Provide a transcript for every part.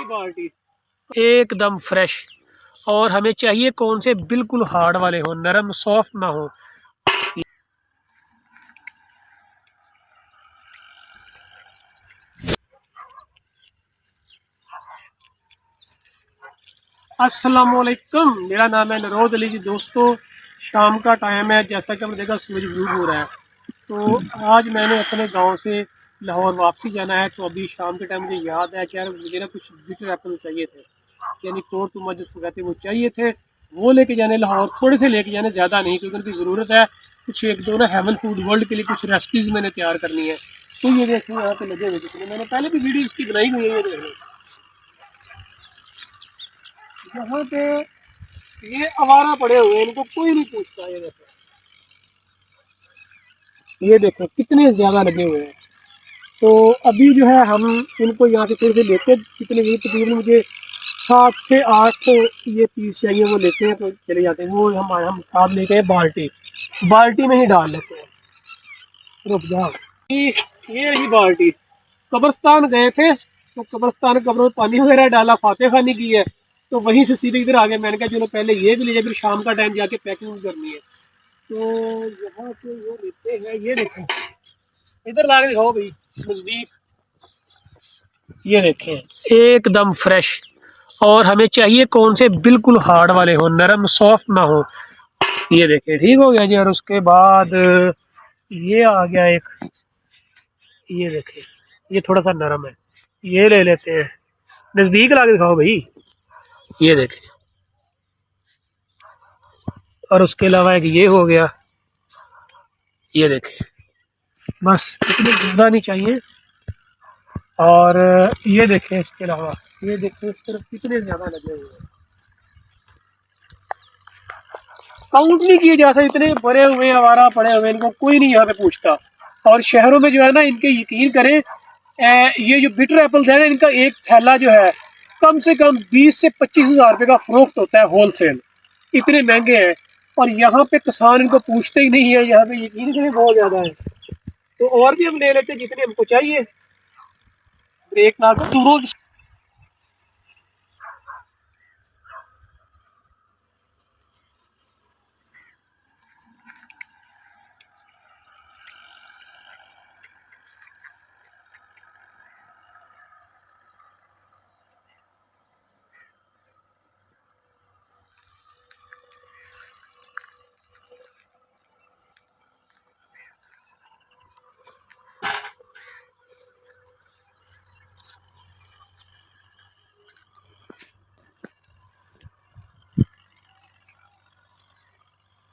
रही बाल्टी एकदम फ्रेश। और हमें चाहिए कौन से, बिल्कुल हार्ड वाले हो, नरम सॉफ्ट ना हो। अस्सलामुअलैकुम, मेरा नाम है नरोद अली जी। दोस्तों, शाम का टाइम है, जैसा कि हमने देखा सूरज ग्रूब हो रहा है। तो आज मैंने अपने गांव से लाहौर वापसी जाना है। तो अभी शाम के टाइम मुझे याद है कि यार मुझे ना कुछ बिटर एप्पल चाहिए थे, यानी तोड़ तुमा जिसको कहते हैं, वो चाहिए थे। वो लेके जाने लाहौर, थोड़े से लेके जाने, ज़्यादा नहीं, क्योंकि उनकी ज़रूरत है। कुछ एक दो ना हेवन फूड वर्ल्ड के लिए कुछ रेसिपीज़ मैंने तैयार करनी है। तो ये देखो यहाँ पे लगे हुए जितने, मैंने पहले भी वीडियो इसकी बनाई हुई है। ये देख लो यहाँ पे ये आवारा पड़े हुए हैं, इनको कोई नहीं पूछता। ये देखो कितने ज़्यादा लगे हुए हैं। तो अभी जो है हम इनको यहाँ से थोड़े से लेते, कितने भी तकरीबन मुझे 7 से 8 तो ये पीस चाहिए, वो लेते हैं तो चले जाते हैं। वो हम साथ लेके बाल्टी बाल्टी में ही डाल लेते हैं। रुक जाओ, ये रही बाल्टी। कब्रस्तान गए थे तो कब्र में पानी वगैरह डाला, फाते खानी की है, तो वहीं से सीधे इधर आ गए। मैंने कहा चलो पहले ये भी ले जाए, फिर शाम का टाइम जाके पैकिंग करनी है। तो यहाँ से ये लेते हैं। ये देखो, इधर ला के दिखाओ भाई नजदीक। ये देखें एकदम फ्रेश। और हमें चाहिए कौन से, बिल्कुल हार्ड वाले हो, नरम सॉफ्ट ना हो। ये देखें, ठीक हो गया जी। और उसके बाद ये आ गया एक, ये देखें, ये थोड़ा सा नरम है, ये ले लेते हैं। नजदीक ला के दिखाओ भाई। ये देखें, और उसके अलावा एक ये हो गया। ये देखें, बस इतने ज़्यादा नहीं चाहिए। और ये देखें, इसके अलावा ये देखें, इस तरफ कितने ज़्यादा लगे हुए हैं, काउंट नहीं किए जा सकते, इतने भरे हुए आवारा पड़े हुए, इनको कोई नहीं यहाँ पे पूछता। और शहरों में जो है ना, इनके यकीन करें, ये जो बिटर एप्पल्स है ना, इनका एक थैला जो है कम से कम 20 से 25 हज़ार रुपये का फरोख्त होता है, होलसेल। इतने महंगे हैं। और यहाँ पे किसान इनको पूछते ही नहीं है, यहाँ पे यकीन करें बहुत ज़्यादा है। तो और भी हम ले लेते हैं जितने हमको चाहिए। ब्रेक ना दूरों।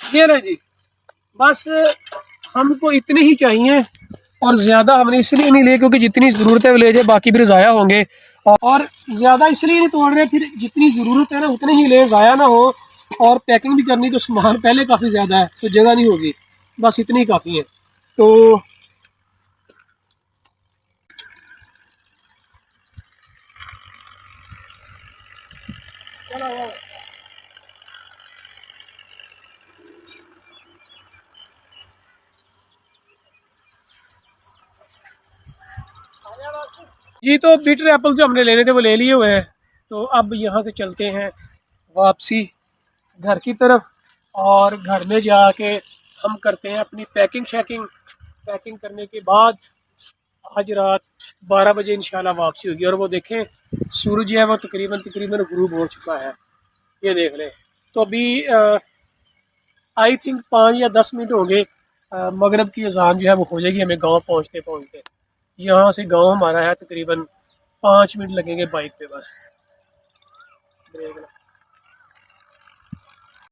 ये ना जी, बस हमको इतने ही चाहिए। और ज़्यादा हमने इसलिए नहीं लिए क्योंकि जितनी ज़रूरत है वो ले जाए, बाकी फिर ज़ाया होंगे। और ज़्यादा इसलिए नहीं तोड़ रहे, फिर जितनी ज़रूरत है ना उतने ही ले, ज़ाया ना हो। और पैकिंग भी करनी, तो सामान पहले काफ़ी ज़्यादा है तो जगह नहीं होगी, बस इतनी काफ़ी है। तो जी, तो बीटर एप्पल जो हमने लेने थे वो ले लिए हुए हैं। तो अब यहाँ से चलते हैं वापसी घर की तरफ। और घर में जाके हम करते हैं अपनी पैकिंग शैकिंग। पैकिंग करने के बाद आज रात 12 बजे इंशाल्लाह वापसी होगी। और वो देखें, सूरज जो है वो तकरीबन तकरीबन गुरूब हो चुका है, ये देख लें। तो अभी आई थिंक 5 या 10 मिनट हो गए, मगरब की अजान जो है वो हो जाएगी हमें गांव पहुंचते पहुंचते। यहाँ से गांव हमारा है तकरीबन 5 मिनट लगेंगे बाइक पे बस।